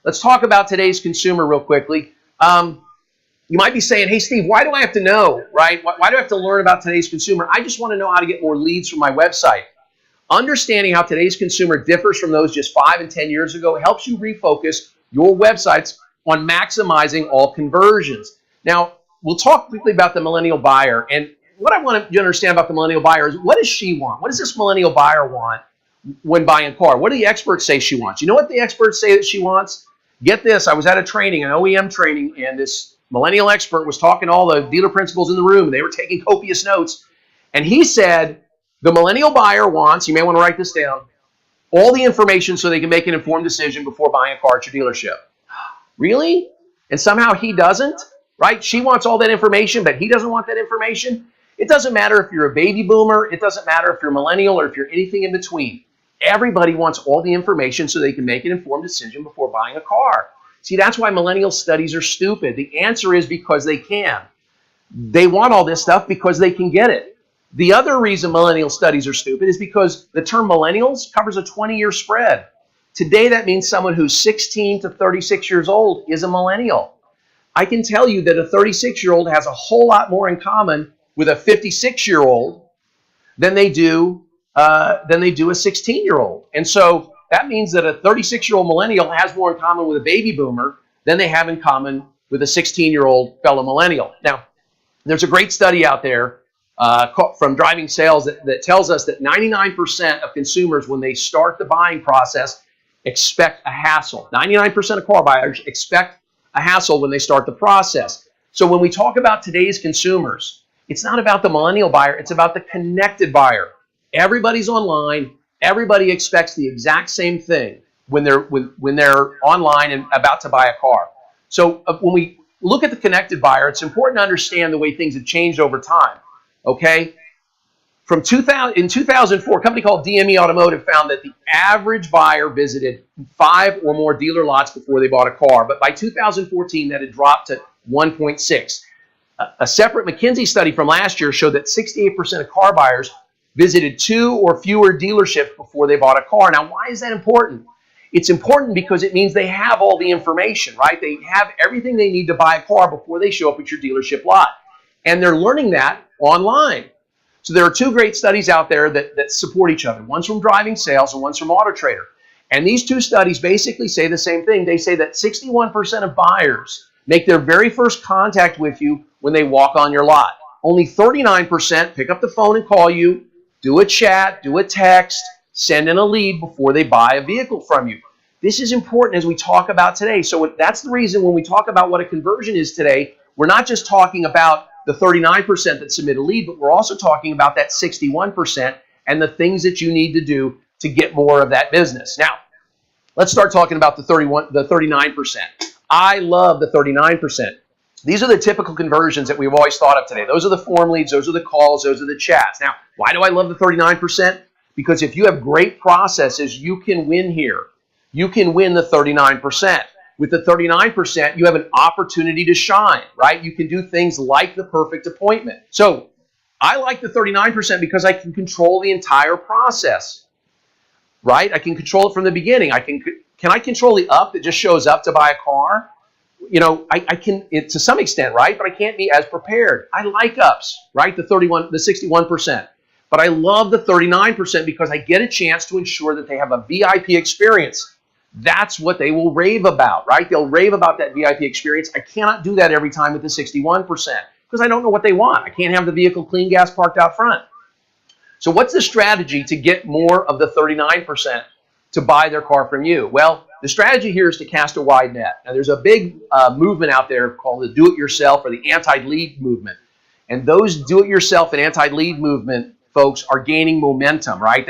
let's talk about today's consumer real quickly. You might be saying, hey, Steve, why do I have to know, right? Why do I have to learn about today's consumer? I just want to know how to get more leads from my website. Understanding how today's consumer differs from those just 5 and 10 years ago helps you refocus your websites on maximizing all conversions. Now, we'll talk quickly about the millennial buyer. And what I want you to understand about the millennial buyer is, what does she want? What does this millennial buyer want when buying a car? What do the experts say she wants? You know what the experts say that she wants? Get this. I was at a training, an OEM training, and this millennial expert was talking to all the dealer principals in the room, and they were taking copious notes. And he said, the millennial buyer wants, you may want to write this down, all the information so they can make an informed decision before buying a car at your dealership. Really? And somehow he doesn't, right? She wants all that information, but he doesn't want that information. It doesn't matter if you're a baby boomer. It doesn't matter if you're millennial or if you're anything in between. Everybody wants all the information so they can make an informed decision before buying a car. See, that's why millennial studies are stupid. The answer is because they can. They want all this stuff because they can get it. The other reason millennial studies are stupid is because the term millennials covers a 20-year spread. Today, that means someone who's 16 to 36 years old is a millennial. I can tell you that a 36-year-old has a whole lot more in common with a 56-year-old than they do a 16-year-old. And so that means that a 36-year-old millennial has more in common with a baby boomer than they have in common with a 16-year-old fellow millennial. Now, there's a great study out there from Driving Sales that tells us that 99% of consumers, when they start the buying process, expect a hassle. 99% of car buyers expect a hassle when they start the process. So when we talk about today's consumers, it's not about the millennial buyer, it's about the connected buyer. Everybody's online. Everybody expects the exact same thing when they're online and about to buy a car. So when we look at the connected buyer, it's important to understand the way things have changed over time. Okay? In 2004, a company called DME Automotive found that the average buyer visited 5 or more dealer lots before they bought a car. But by 2014, that had dropped to 1.6. A separate McKinsey study from last year showed that 68% of car buyers visited 2 or fewer dealerships before they bought a car. Now, why is that important? It's important because it means they have all the information, right? They have everything they need to buy a car before they show up at your dealership lot. And they're learning that online. So there are 2 great studies out there that support each other. One's from Driving Sales and one's from AutoTrader. And these 2 studies basically say the same thing. They say that 61% of buyers make their very first contact with you when they walk on your lot. Only 39% pick up the phone and call you, do a chat, do a text, send in a lead before they buy a vehicle from you. This is important as we talk about today. So that's the reason when we talk about what a conversion is today, we're not just talking about the 39% that submit a lead, but we're also talking about that 61% and the things that you need to do to get more of that business. Now, let's start talking about the 39%. I love the 39%. These are the typical conversions that we've always thought of today. Those are the form leads, those are the calls, those are the chats. Now, why do I love the 39%? Because if you have great processes, you can win here. You can win the 39%. With the 39%, you have an opportunity to shine, right? You can do things like the perfect appointment. So I like the 39% because I can control the entire process, right? I can control it from the beginning. Can I control the up that just shows up to buy a car? You know, I can to some extent, right? But I can't be as prepared. I like ups, right? The 61%. But I love the 39% because I get a chance to ensure that they have a VIP experience. That's what they will rave about, right? They'll rave about that VIP experience. I cannot do that every time with the 61% because I don't know what they want. I can't have the vehicle clean gas parked out front. So what's the strategy to get more of the 39% to buy their car from you? Well, the strategy here is to cast a wide net. Now, there's a big movement out there called the do-it-yourself or the anti-lead movement. And those do-it-yourself and anti-lead movement folks are gaining momentum, right?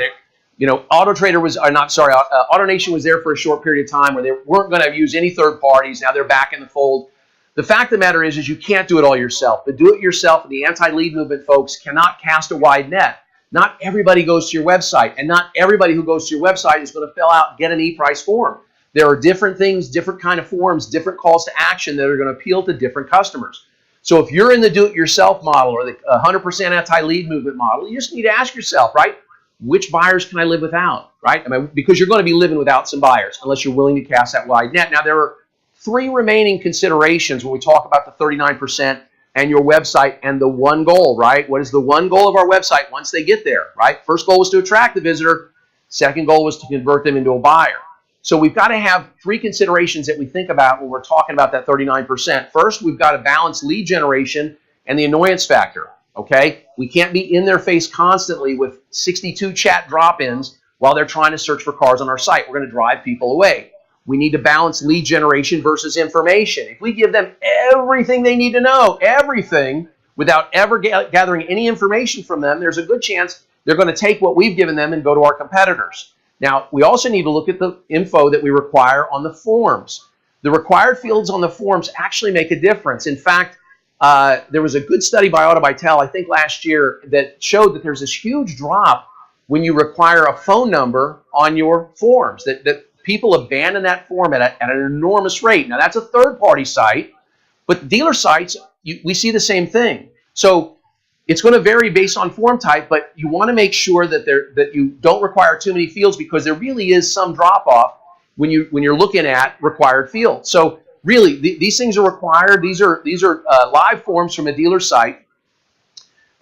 AutoTrader was, AutoNation was there for a short period of time where they weren't going to use any third parties. Now they're back in the fold. The fact of the matter is you can't do it all yourself. The do-it-yourself and the anti-lead movement folks cannot cast a wide net. Not everybody goes to your website, and not everybody who goes to your website is going to fill out, get an e-price form. There are different things, different kind of forms, different calls to action that are going to appeal to different customers. So if you're in the do-it-yourself model or the 100% anti-lead movement model, you just need to ask yourself, right? which buyers can I live without, right? I mean, because you're going to be living without some buyers unless you're willing to cast that wide net. Now, there are three remaining considerations when we talk about the 39% and your website and the one goal, right? What is the one goal of our website once they get there, right? First goal was to attract the visitor. Second goal was to convert them into a buyer. So we've got to have three considerations that we think about when we're talking about that 39%. First, we've got to balance lead generation and the annoyance factor, okay? We can't be in their face constantly with 62 chat drop-ins while they're trying to search for cars on our site. We're going to drive people away. We need to balance lead generation versus information. If we give them everything they need to know, everything, without ever gathering any information from them, there's a good chance they're going to take what we've given them and go to our competitors. Now, we also need to look at the info that we require on the forms. The required fields on the forms actually make a difference. In fact, there was a good study by AutoBytel, I think last year, that showed that there's this huge drop when you require a phone number on your forms, that people abandon that form at an enormous rate. Now, that's a third-party site, but dealer sites, we see the same thing. So it's going to vary based on form type, but you want to make sure that you don't require too many fields, because there really is some drop-off when you're looking at required fields. So really, these things are required. These are live forms from a dealer site.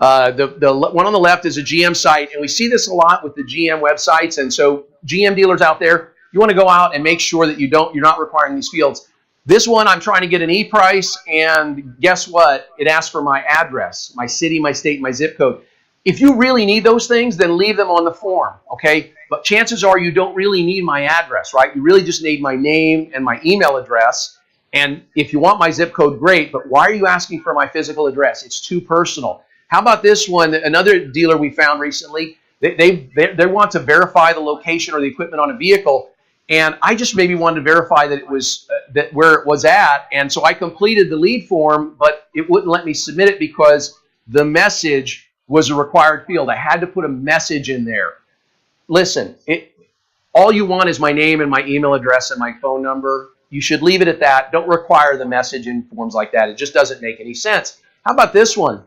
The one on the left is a GM site, and we see this a lot with the GM websites. And so GM dealers out there, you want to go out and make sure that you're not requiring these fields. This one, I'm trying to get an e-price, and guess what? It asks for my address, my city, my state, my zip code. If you really need those things, then leave them on the form, okay? But chances are you don't really need my address, right? You really just need my name and my email address. And if you want my zip code, great, but why are you asking for my physical address? It's too personal. How about this one? Another dealer we found recently, they want to verify the location or the equipment on a vehicle, and I just maybe wanted to verify that it was where it was at, and so I completed the lead form, but it wouldn't let me submit it because the message was a required field. I had to put a message in there. Listen, all you want is my name and my email address and my phone number. You should leave it at that. Don't require the message in forms like that. It just doesn't make any sense. How about this one?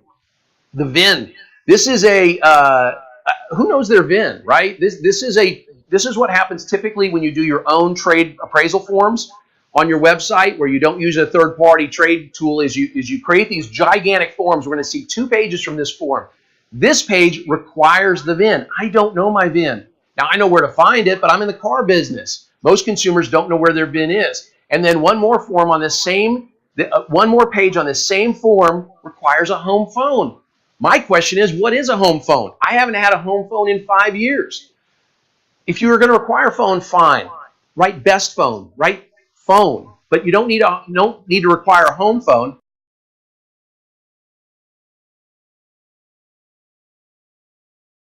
The VIN. This is who knows their VIN, right? This is what happens typically when you do your own trade appraisal forms on your website, where you don't use a third-party trade tool. Is you create these gigantic forms. We're going to see 2 pages from this form. This page requires the VIN. I don't know my VIN. Now, I know where to find it, but I'm in the car business. Most consumers don't know where their VIN is. And then one more form on this one more page on this same form requires a home phone. My question is, what is a home phone? I haven't had a home phone in 5 years. If you are going to require a phone, fine. Write best phone, write phone. But you don't need to require a home phone.